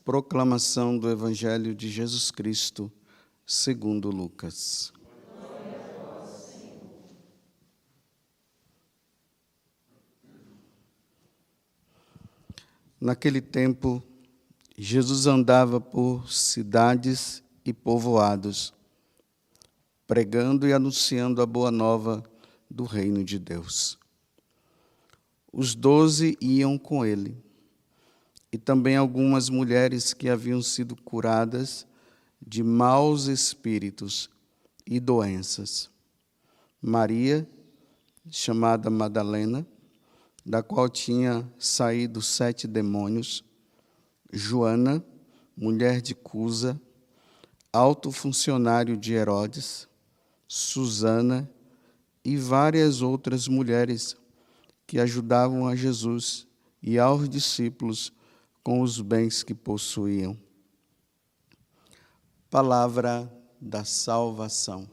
Proclamação do Evangelho de Jesus Cristo, segundo Lucas. Naquele tempo, Jesus andava por cidades e povoados, pregando e anunciando a boa nova do reino de Deus. Os 12 iam com ele, e também algumas mulheres que haviam sido curadas de maus espíritos e doenças. Maria, chamada Madalena, da qual tinha saído 7 demônios, Joana, mulher de Cusa, alto funcionário de Herodes, Susana e várias outras mulheres que ajudavam a Jesus e aos discípulos com os bens que possuíam. Palavra da salvação.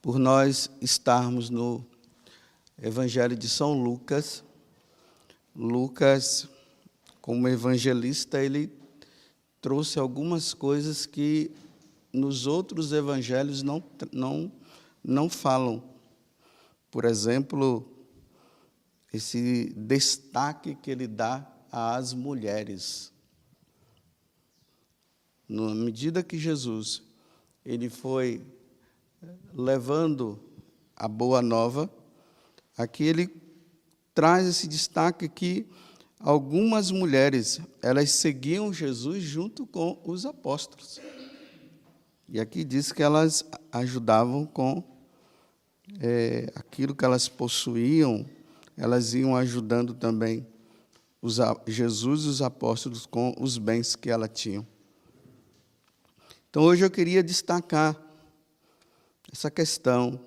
Por nós estarmos no Evangelho de São Lucas, Lucas, como evangelista, ele trouxe algumas coisas que nos outros evangelhos não falam. Por exemplo, esse destaque que ele dá às mulheres. Na medida que Jesus ele foi levando a boa nova, aqui ele traz esse destaque que algumas mulheres, elas seguiam Jesus junto com os apóstolos. E aqui diz que elas ajudavam com aquilo que elas possuíam, elas iam ajudando também Jesus e os apóstolos com os bens que ela tinham. Então, hoje eu queria destacar essa questão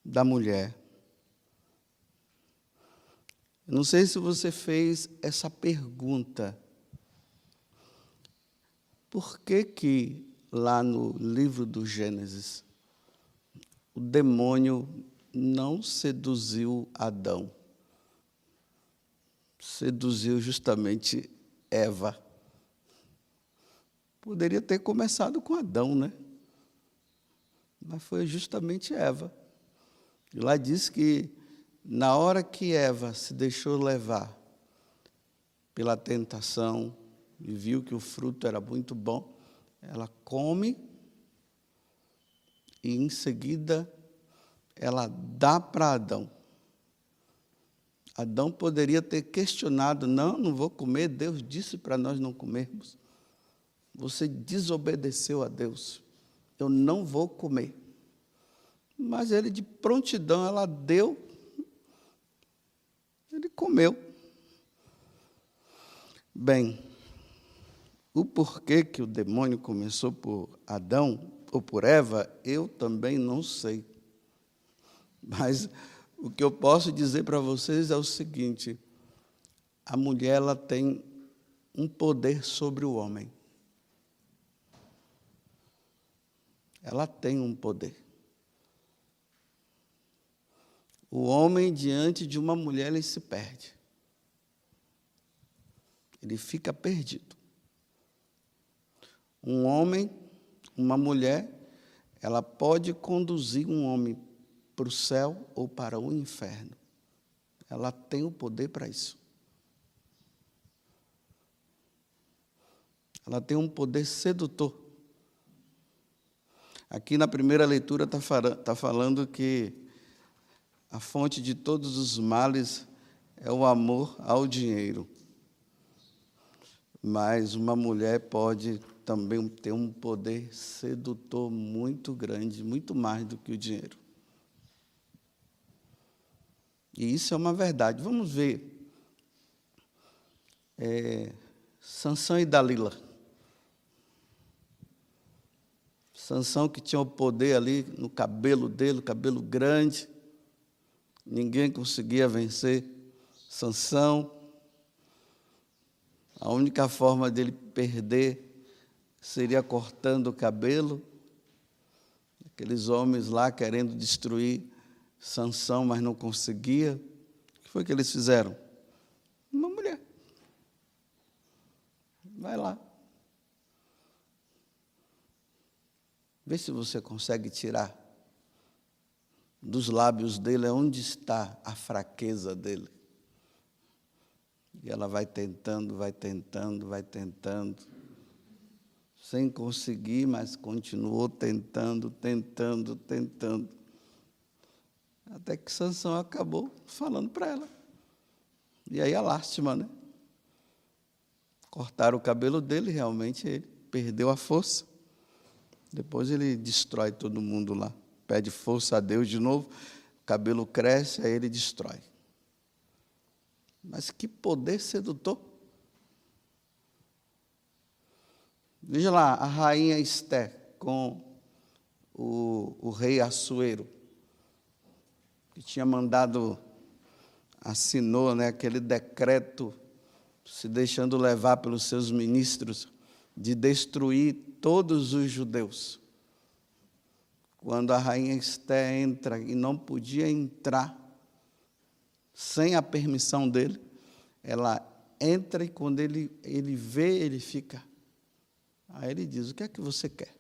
da mulher. Não sei se você fez essa pergunta. Por que lá no livro do Gênesis, o demônio não seduziu Adão? Seduziu justamente Eva. Poderia ter começado com Adão, né? Mas foi justamente Eva. E lá diz que, na hora que Eva se deixou levar pela tentação e viu que o fruto era muito bom, ela come e, em seguida, ela dá para Adão. Adão poderia ter questionado, não vou comer, Deus disse para nós não comermos. Você desobedeceu a Deus, eu não vou comer. Mas ele, de prontidão, ela deu, ele comeu. Bem, o porquê que o demônio começou por Adão ou por Eva, eu também não sei. Mas o que eu posso dizer para vocês é o seguinte: a mulher ela tem um poder sobre o homem. Ela tem um poder. O homem, diante de uma mulher, ele se perde. Ele fica perdido. Um homem, uma mulher, ela pode conduzir um homem para o céu ou para o inferno. Ela tem o poder para isso. Ela tem um poder sedutor. Aqui na primeira leitura está falando que a fonte de todos os males é o amor ao dinheiro. Mas uma mulher pode também ter um poder sedutor muito grande, muito mais do que o dinheiro. E isso é uma verdade. Vamos ver. Sansão e Dalila. Sansão, que tinha o poder ali no cabelo dele, o cabelo grande. Ninguém conseguia vencer Sansão. A única forma dele perder seria cortando o cabelo. aqueles homens lá querendo destruir Sansão, mas não conseguia. O que foi que eles fizeram? Uma mulher. Vai lá. Vê se você consegue tirar dos lábios dele onde está a fraqueza dele. E ela vai tentando, sem conseguir, mas continuou tentando. Até que Sansão acabou falando para ela. E aí a lástima, né? Cortaram o cabelo dele, realmente ele perdeu a força. Depois ele destrói todo mundo lá. Pede força a Deus de novo, o cabelo cresce, aí ele destrói. Mas que poder sedutor. Veja lá, a rainha Esté com o rei Assuero, que tinha mandado, assinou, né, aquele decreto, se deixando levar pelos seus ministros, de destruir todos os judeus. Quando a rainha Esté entra, e não podia entrar sem a permissão dele, ela entra e quando ele vê, ele fica. Aí ele diz, o que é que você quer?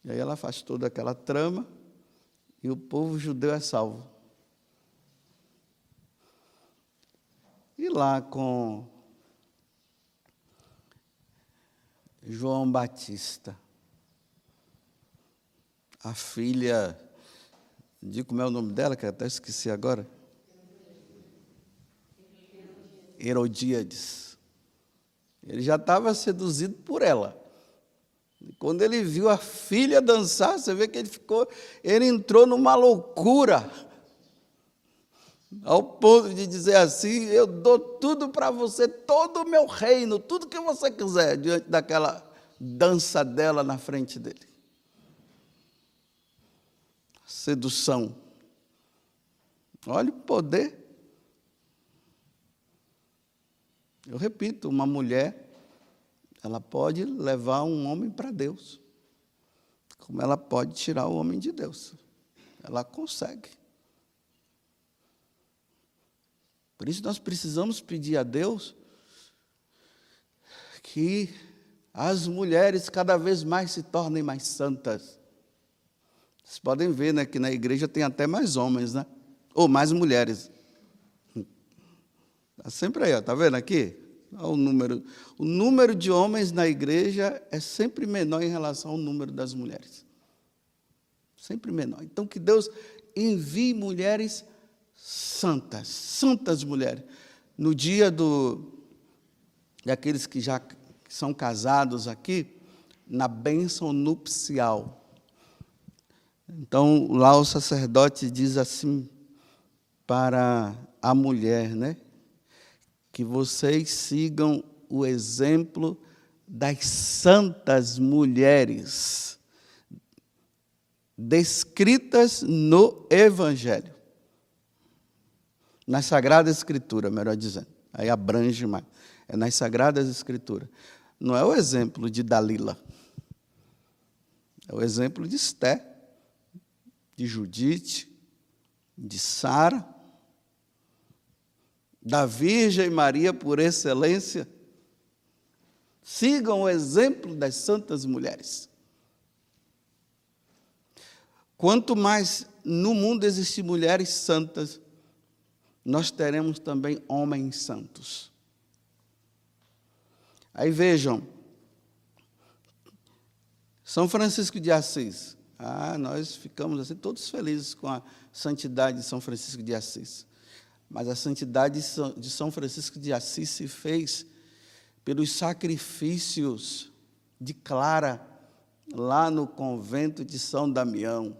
E aí ela faz toda aquela trama e o povo judeu é salvo. E lá com João Batista, a filha de, como é o nome dela, que eu até esqueci agora? Herodíades. Ele já estava seduzido por ela. E quando ele viu a filha dançar, você vê que ele entrou numa loucura, ao ponto de dizer assim, eu dou tudo para você, todo o meu reino, tudo que você quiser, diante daquela dança dela na frente dele. Sedução. Olha o poder. Eu repito, uma mulher, ela pode levar um homem para Deus, como ela pode tirar o homem de Deus. Ela consegue. Por isso nós precisamos pedir a Deus que as mulheres cada vez mais se tornem mais santas. Vocês podem ver, né, que na igreja tem até mais homens, né? Ou mais mulheres. Está sempre aí, está vendo aqui? Olha o número. O número de homens na igreja é sempre menor em relação ao número das mulheres. Sempre menor. Então, que Deus envie mulheres santas, santas mulheres. No dia daqueles que já são casados aqui, na bênção nupcial. Então, lá o sacerdote diz assim para a mulher, né? Que vocês sigam o exemplo das santas mulheres descritas no Evangelho. Na Sagrada Escritura, melhor dizendo. Aí abrange mais. É nas Sagradas Escrituras. Não é o exemplo de Dalila. É o exemplo de Esté, de Judite, de Sara, da Virgem Maria por excelência. Sigam o exemplo das santas mulheres. Quanto mais no mundo existem mulheres santas, nós teremos também homens santos. Aí vejam, São Francisco de Assis. Nós ficamos assim todos felizes com a santidade de São Francisco de Assis. Mas a santidade de São Francisco de Assis se fez pelos sacrifícios de Clara, lá no convento de São Damião.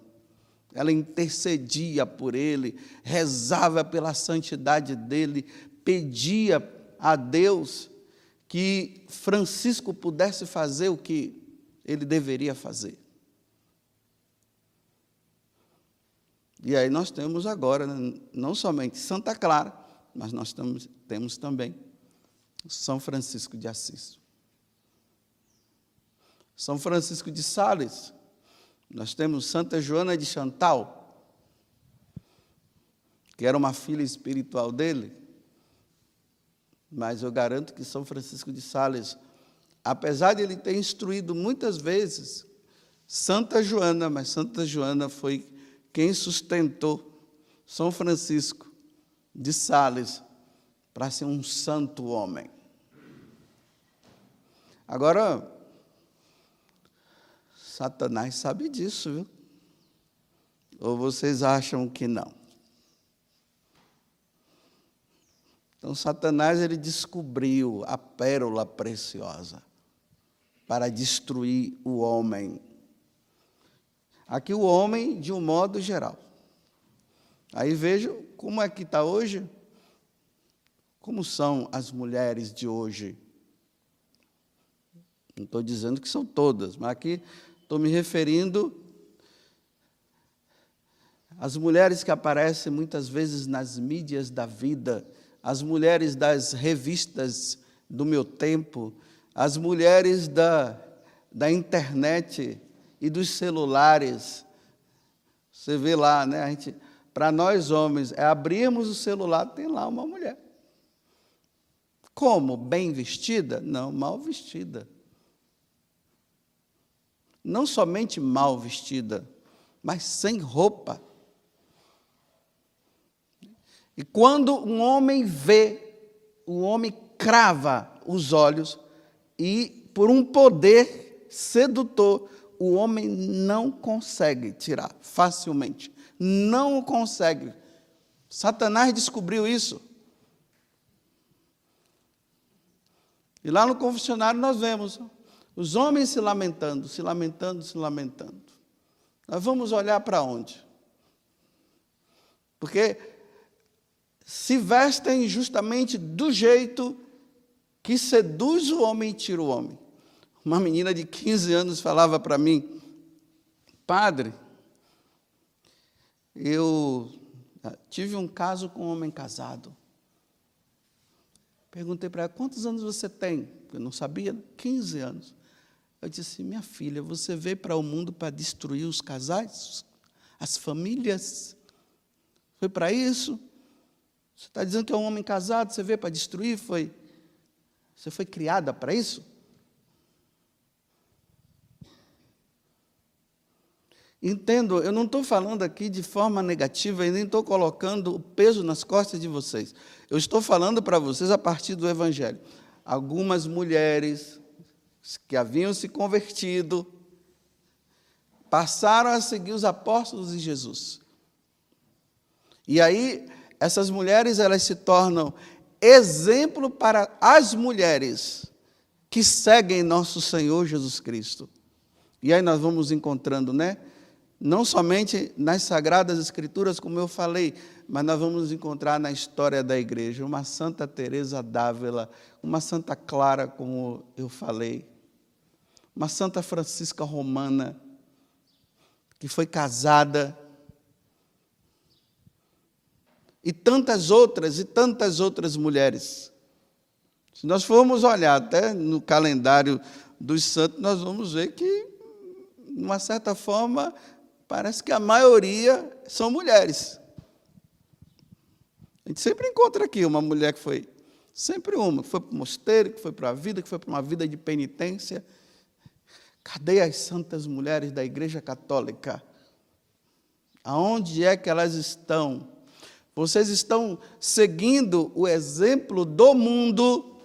Ela intercedia por ele, rezava pela santidade dele, pedia a Deus que Francisco pudesse fazer o que ele deveria fazer. E aí nós temos agora, não somente Santa Clara, mas nós temos também São Francisco de Assis. São Francisco de Sales, nós temos Santa Joana de Chantal, que era uma filha espiritual dele, mas eu garanto que São Francisco de Sales, apesar de ele ter instruído muitas vezes Santa Joana, mas Santa Joana foi quem sustentou São Francisco de Sales para ser um santo homem. Agora, Satanás sabe disso, viu? Ou vocês acham que não? Então, Satanás, ele descobriu a pérola preciosa para destruir o homem. Aqui o homem, de um modo geral. Aí vejam como é que está hoje, como são as mulheres de hoje. Não estou dizendo que são todas, mas aqui estou me referindo às mulheres que aparecem muitas vezes nas mídias da vida, as mulheres das revistas do meu tempo, as mulheres da internet e dos celulares. Você vê lá, né? Para nós homens, abrirmos o celular, tem lá uma mulher. Como? Bem vestida? Não, mal vestida. Não somente mal vestida, mas sem roupa. E quando um homem vê, o homem crava os olhos e, por um poder sedutor, o homem não consegue tirar facilmente. Não consegue. Satanás descobriu isso. E lá no confessionário nós vemos os homens se lamentando, se lamentando, se lamentando. Nós vamos olhar para onde? Porque se vestem justamente do jeito que seduz o homem e tira o homem. Uma menina de 15 anos falava para mim: padre, eu tive um caso com um homem casado. Perguntei para ela: quantos anos você tem? Eu não sabia, 15 anos. Eu disse: minha filha, você veio para o mundo para destruir os casais, as famílias? Foi para isso? Você está dizendo que é um homem casado, você veio para destruir? Você foi criada para isso? Entendo, eu não estou falando aqui de forma negativa e nem estou colocando o peso nas costas de vocês. Eu estou falando para vocês a partir do Evangelho. Algumas mulheres que haviam se convertido passaram a seguir os apóstolos de Jesus. E aí, essas mulheres, elas se tornam exemplo para as mulheres que seguem nosso Senhor Jesus Cristo. E aí nós vamos encontrando, né? Não somente nas Sagradas Escrituras, como eu falei, mas nós vamos encontrar na história da igreja uma Santa Teresa d'Ávila, uma Santa Clara, como eu falei, uma Santa Francisca Romana, que foi casada, e tantas outras mulheres. Se nós formos olhar até no calendário dos santos, nós vamos ver que, de uma certa forma, parece que a maioria são mulheres. A gente sempre encontra aqui uma mulher que foi, sempre uma, que foi para o mosteiro, que foi para a vida, que foi para uma vida de penitência. Cadê as santas mulheres da Igreja Católica? Aonde é que elas estão? Vocês estão seguindo o exemplo do mundo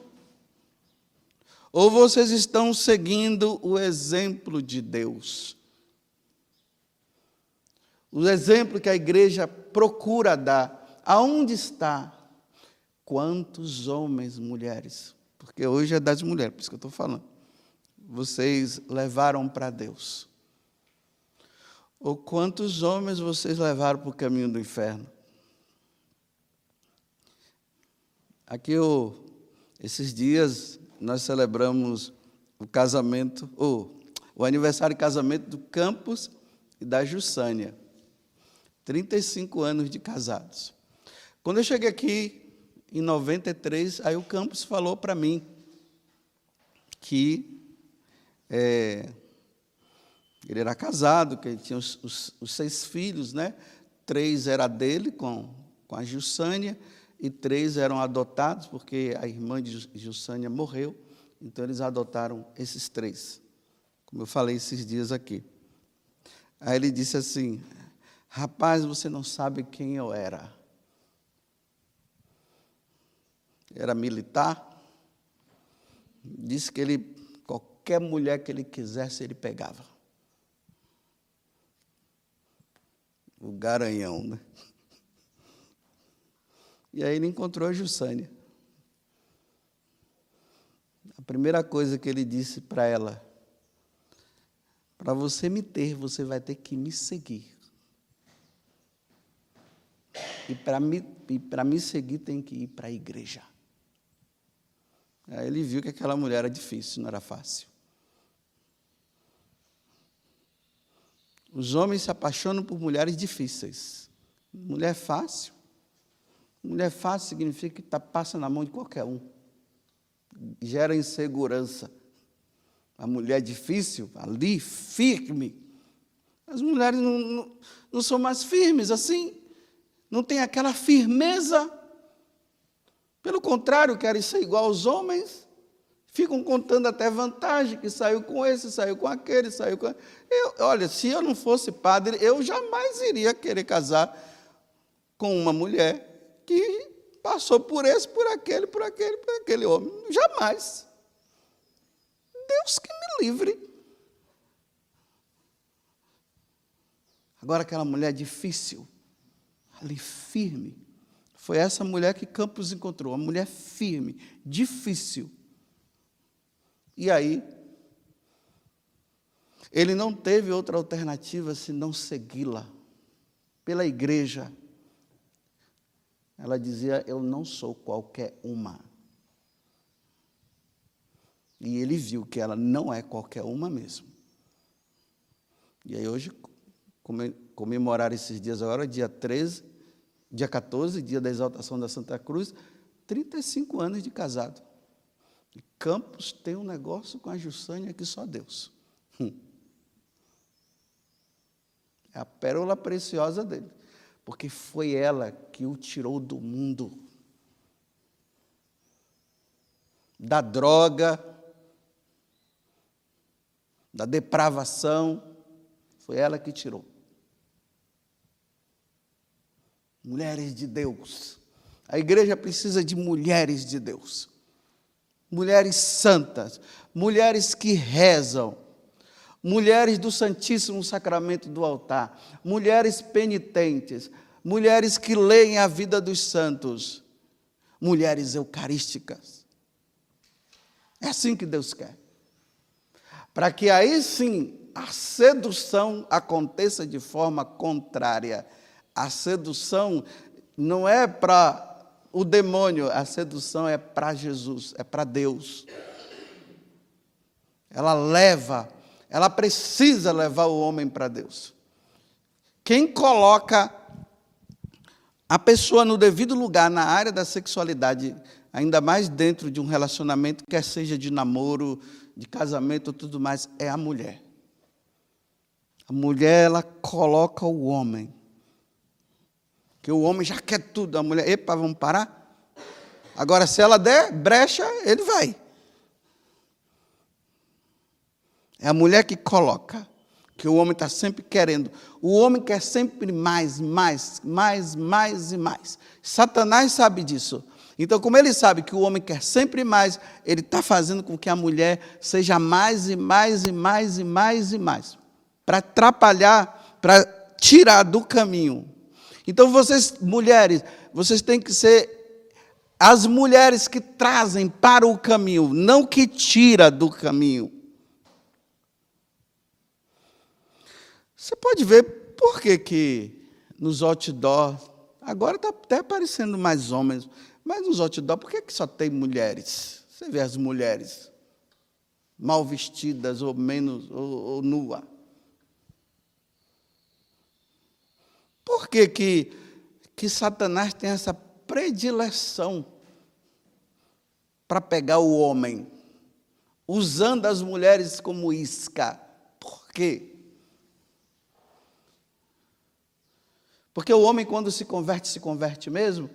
ou vocês estão seguindo o exemplo de Deus? O exemplo que a igreja procura dar. Aonde está? Quantos homens, mulheres? Porque hoje é das mulheres, por isso que eu estou falando. Vocês levaram para Deus? Ou quantos homens vocês levaram para o caminho do inferno? Aqui, esses dias, nós celebramos o casamento, o aniversário de casamento do Campos e da Jussânia. 35 anos de casados. Quando eu cheguei aqui, em 93, aí o Campos falou para mim que Ele era casado, que ele tinha os 6 filhos, né? 3 eram dele, com a Gilsânia, e 3 eram adotados, porque a irmã de Gilsânia morreu, então eles adotaram esses 3, como eu falei esses dias aqui. Aí ele disse assim: rapaz, você não sabe quem eu era. Era militar. Disse que ele, qualquer mulher que ele quisesse, ele pegava. O garanhão, né? E aí ele encontrou a Gilsânia. A primeira coisa que ele disse para ela: para você me ter, você vai ter que me seguir. E para me seguir, tem que ir para a igreja. Aí ele viu que aquela mulher era difícil, não era fácil. Os homens se apaixonam por mulheres difíceis. Mulher fácil. Mulher fácil significa que passa na mão de qualquer um. Gera insegurança. A mulher difícil, ali, firme. As mulheres não são mais firmes assim. Não tem aquela firmeza. Pelo contrário, querem ser igual aos homens. Ficam contando até vantagem, que saiu com esse, saiu com aquele, saiu com... Olha, se eu não fosse padre, eu jamais iria querer casar com uma mulher que passou por esse, por aquele homem. Jamais. Deus que me livre. Agora, aquela mulher difícil, ali firme, foi essa mulher que Campos encontrou, uma mulher firme, difícil. E aí, ele não teve outra alternativa senão segui-la pela igreja. Ela dizia: eu não sou qualquer uma. E ele viu que ela não é qualquer uma mesmo. E aí hoje, comemorar esses dias agora, dia 14, dia da exaltação da Santa Cruz, 35 anos de casado. E Campos tem um negócio com a Gilsânia que só Deus. É a pérola preciosa dele. Porque foi ela que o tirou do mundo. Da droga, da depravação. Foi ela que tirou. Mulheres de Deus. A igreja precisa de mulheres de Deus. Mulheres santas, mulheres que rezam, mulheres do Santíssimo Sacramento do altar, mulheres penitentes, mulheres que leem a vida dos santos, mulheres eucarísticas. É assim que Deus quer. Para que aí sim a sedução aconteça de forma contrária. A sedução não é para o demônio, a sedução é para Jesus, é para Deus. Ela precisa levar o homem para Deus. Quem coloca a pessoa no devido lugar na área da sexualidade, ainda mais dentro de um relacionamento, quer seja de namoro, de casamento, tudo mais, é a mulher. A mulher, ela coloca o homem. Que o homem já quer tudo, a mulher, epa, vamos parar? Agora, se ela der brecha, ele vai. É a mulher que coloca, que o homem está sempre querendo. O homem quer sempre mais e mais. Satanás sabe disso. Então, como ele sabe que o homem quer sempre mais, ele está fazendo com que a mulher seja mais e mais. Para atrapalhar, para tirar do caminho. Então, vocês, mulheres, vocês têm que ser as mulheres que trazem para o caminho, não que tira do caminho. Você pode ver por que nos outdoors, agora está até aparecendo mais homens, mas nos outdoors, por que só tem mulheres? Você vê as mulheres mal vestidas ou menos, ou nua. Por que Satanás tem essa predileção para pegar o homem, usando as mulheres como isca? Por quê? Porque o homem, quando se converte mesmo.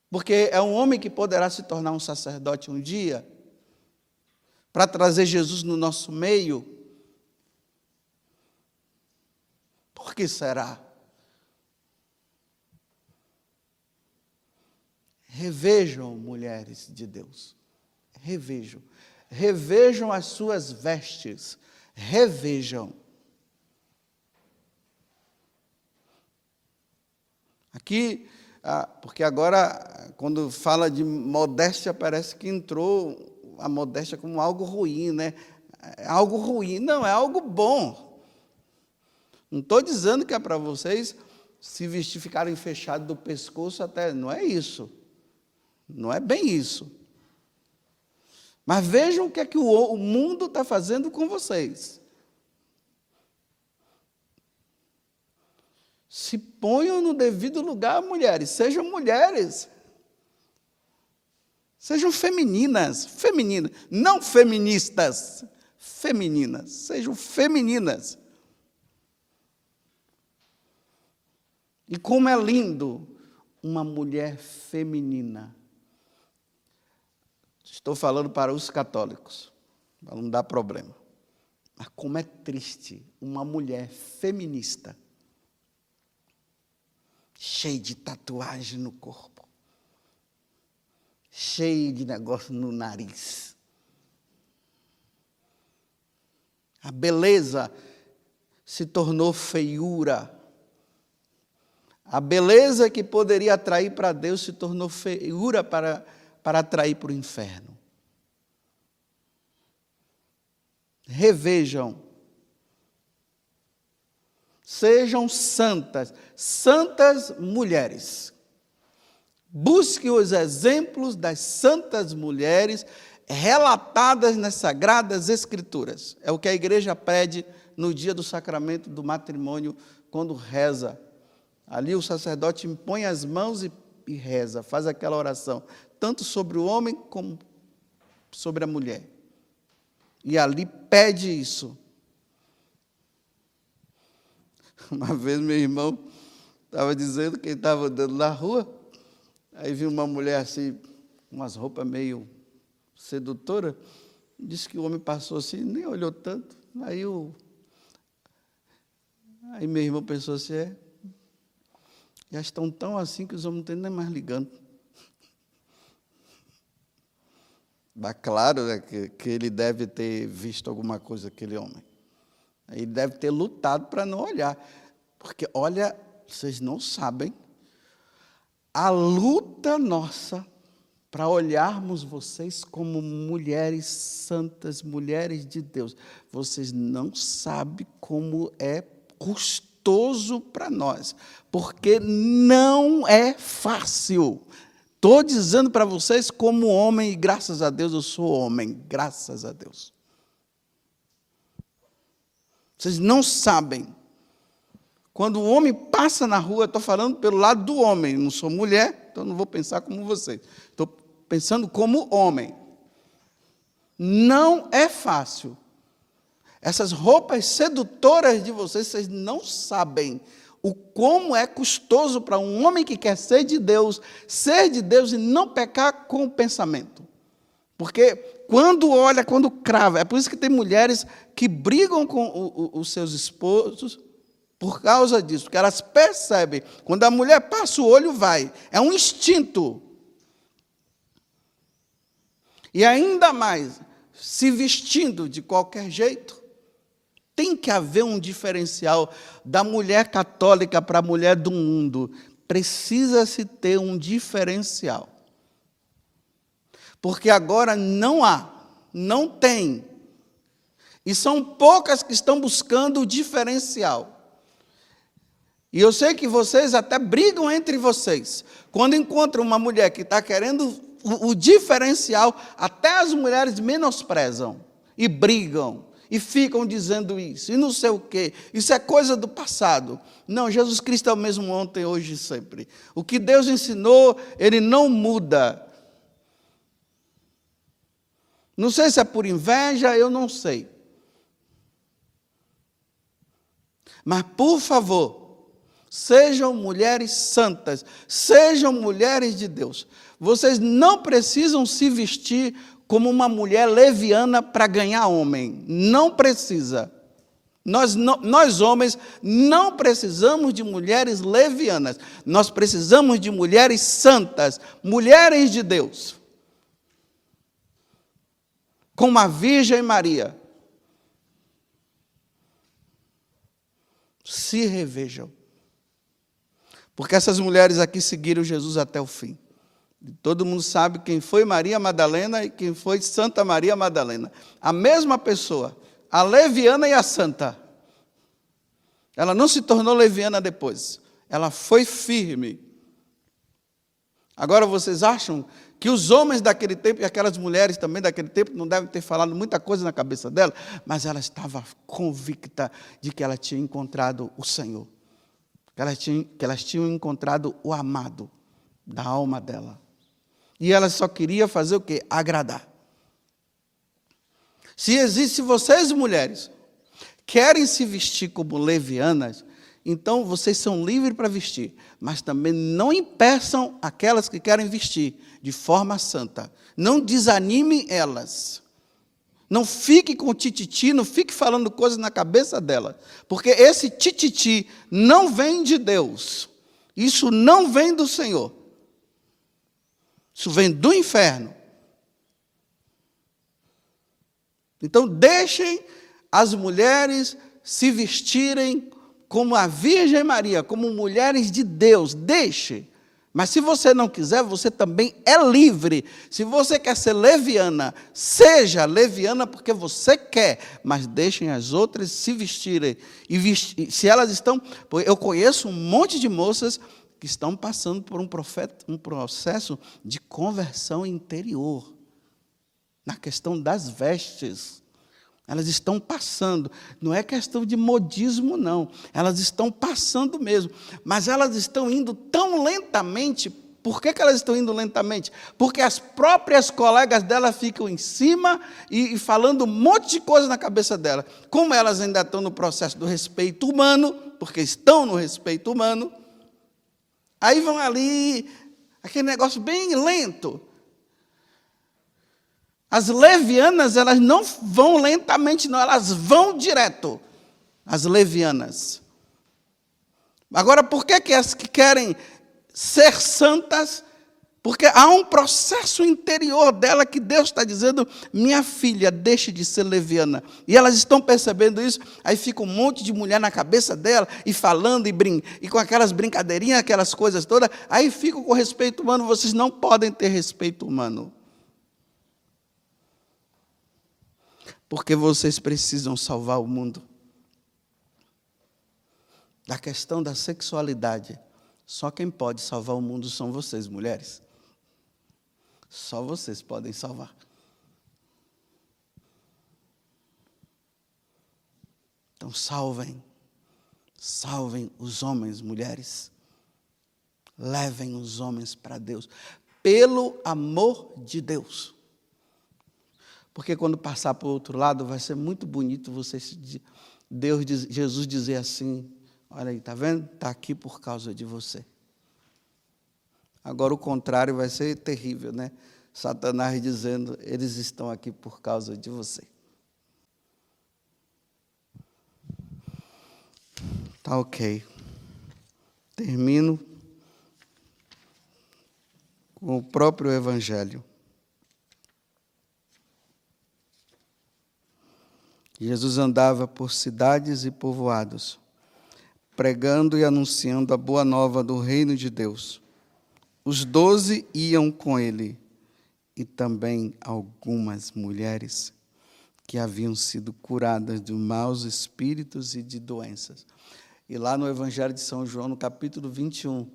Porque é um homem que poderá se tornar um sacerdote um dia, para trazer Jesus no nosso meio. Por que será? Revejam, mulheres de Deus. Revejam. Revejam as suas vestes. Revejam. Aqui, porque agora, quando fala de modéstia, parece que entrou a modéstia como algo ruim, né? É algo ruim. Não, é algo bom. Não estou dizendo que é para vocês se vestir, ficarem fechados do pescoço até. Não é isso. Não é bem isso. Mas vejam o que é que o mundo está fazendo com vocês. Se ponham no devido lugar, mulheres. Sejam mulheres. Sejam femininas. Femininas. Não feministas. Femininas. Sejam femininas. E como é lindo uma mulher feminina. Estou falando para os católicos, para não dar problema. Mas como é triste uma mulher feminista, cheia de tatuagem no corpo, cheia de negócio no nariz. A beleza se tornou feiura. A beleza que poderia atrair para Deus se tornou feiura para atrair para o inferno. Revejam. Sejam santas, santas mulheres. Busque os exemplos das santas mulheres relatadas nas Sagradas Escrituras. É o que a igreja pede no dia do sacramento do matrimônio, quando reza. Ali o sacerdote impõe as mãos e reza, faz aquela oração, tanto sobre o homem como sobre a mulher. E ali pede isso. Uma vez meu irmão estava dizendo que ele estava andando na rua, aí viu uma mulher assim, com umas roupas meio sedutoras, disse que o homem passou assim, nem olhou tanto. Aí meu irmão pensou assim, já estão tão assim que os homens não estão nem mais ligando. Mas claro, né, que ele deve ter visto alguma coisa, aquele homem. Ele deve ter lutado para não olhar. Porque, olha, vocês não sabem a luta nossa para olharmos vocês como mulheres santas, mulheres de Deus. Vocês não sabem como é custoso para nós, porque não é fácil. Estou dizendo para vocês como homem, e graças a Deus eu sou homem, graças a Deus. Vocês não sabem. Quando o homem passa na rua, estou falando pelo lado do homem, não sou mulher, então não vou pensar como vocês. Estou pensando como homem. Não é fácil. Essas roupas sedutoras de vocês, vocês não sabem o como é custoso para um homem que quer ser de Deus e não pecar com o pensamento. Porque quando olha, quando crava, é por isso que tem mulheres que brigam com os seus esposos por causa disso, porque elas percebem, quando a mulher passa o olho, vai. É um instinto. E ainda mais, se vestindo de qualquer jeito, tem que haver um diferencial da mulher católica para a mulher do mundo. Precisa-se ter um diferencial. Porque agora não há, não tem. E são poucas que estão buscando o diferencial. E eu sei que vocês até brigam entre vocês. Quando encontram uma mulher que está querendo o diferencial, até as mulheres menosprezam e brigam. E ficam dizendo isso, e não sei o quê. Isso é coisa do passado. Não, Jesus Cristo é o mesmo ontem, hoje e sempre. O que Deus ensinou, Ele não muda. Não sei se é por inveja, eu não sei. Mas, por favor, sejam mulheres santas, sejam mulheres de Deus. Vocês não precisam se vestir como uma mulher leviana para ganhar homem. Não precisa. Nós homens não precisamos de mulheres levianas. Nós precisamos de mulheres santas, mulheres de Deus. Como a Virgem Maria. Se revejam. Porque essas mulheres aqui seguiram Jesus até o fim. Todo mundo sabe quem foi Maria Madalena e quem foi Santa Maria Madalena. A mesma pessoa, a leviana e a santa. Ela não se tornou leviana depois. Ela foi firme. Agora vocês acham que os homens daquele tempo e aquelas mulheres também daquele tempo não devem ter falado muita coisa na cabeça dela, mas ela estava convicta de que ela tinha encontrado o Senhor. Que elas tinham encontrado o amado da alma dela. E ela só queria fazer o quê? Agradar. Se vocês, mulheres, querem se vestir como levianas, então vocês são livres para vestir, mas também não impeçam aquelas que querem vestir de forma santa. Não desanimem elas. Não fique com tititi, não fique falando coisas na cabeça dela, porque esse tititi não vem de Deus. Isso não vem do Senhor. Isso vem do inferno. Então, deixem as mulheres se vestirem como a Virgem Maria, como mulheres de Deus. Deixe. Mas se você não quiser, você também é livre. Se você quer ser leviana, seja leviana porque você quer. Mas deixem as outras se vestirem. E se elas estão... Eu conheço um monte de moças que estão passando por um processo de conversão interior, na questão das vestes. Elas estão passando, não é questão de modismo, não, elas estão passando mesmo, mas elas estão indo tão lentamente. Por que elas estão indo lentamente? Porque as próprias colegas dela ficam em cima e falando um monte de coisa na cabeça dela. Como elas ainda estão no processo do respeito humano, porque estão no respeito humano, aí vão ali, aquele negócio bem lento. As levianas, elas não vão lentamente, não, elas vão direto. As levianas. Agora, por que as que querem ser santas? Porque há um processo interior dela que Deus está dizendo, minha filha, deixe de ser leviana. E elas estão percebendo isso, aí fica um monte de mulher na cabeça dela, e falando, e com aquelas brincadeirinhas, aquelas coisas todas, aí ficam com respeito humano. Vocês não podem ter respeito humano. Porque vocês precisam salvar o mundo. Da questão da sexualidade, só quem pode salvar o mundo são vocês, mulheres. Só vocês podem salvar. Então salvem os homens, mulheres. Levem os homens para Deus, pelo amor de Deus. Porque quando passar para o outro lado, vai ser muito bonito Jesus dizer assim, olha aí, está vendo? Está aqui por causa de você. Agora o contrário vai ser terrível, né? Satanás dizendo, eles estão aqui por causa de você. Tá ok. Termino com o próprio Evangelho. Jesus andava por cidades e povoados, pregando e anunciando a boa nova do reino de Deus. Os 12 iam com ele, e também algumas mulheres que haviam sido curadas de maus espíritos e de doenças. E lá no Evangelho de São João, no capítulo 21,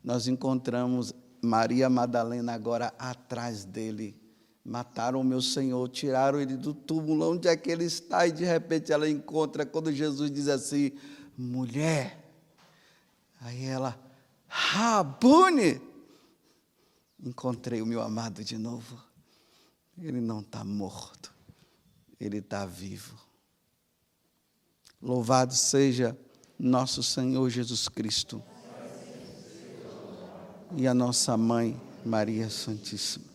nós encontramos Maria Madalena agora atrás dele. Mataram o meu Senhor, tiraram ele do túmulo, onde é que ele está? E de repente ela encontra, quando Jesus diz assim, mulher. Aí ela, Rabune, encontrei o meu amado de novo. Ele não está morto, ele está vivo. Louvado seja nosso Senhor Jesus Cristo e a nossa Mãe, Maria Santíssima.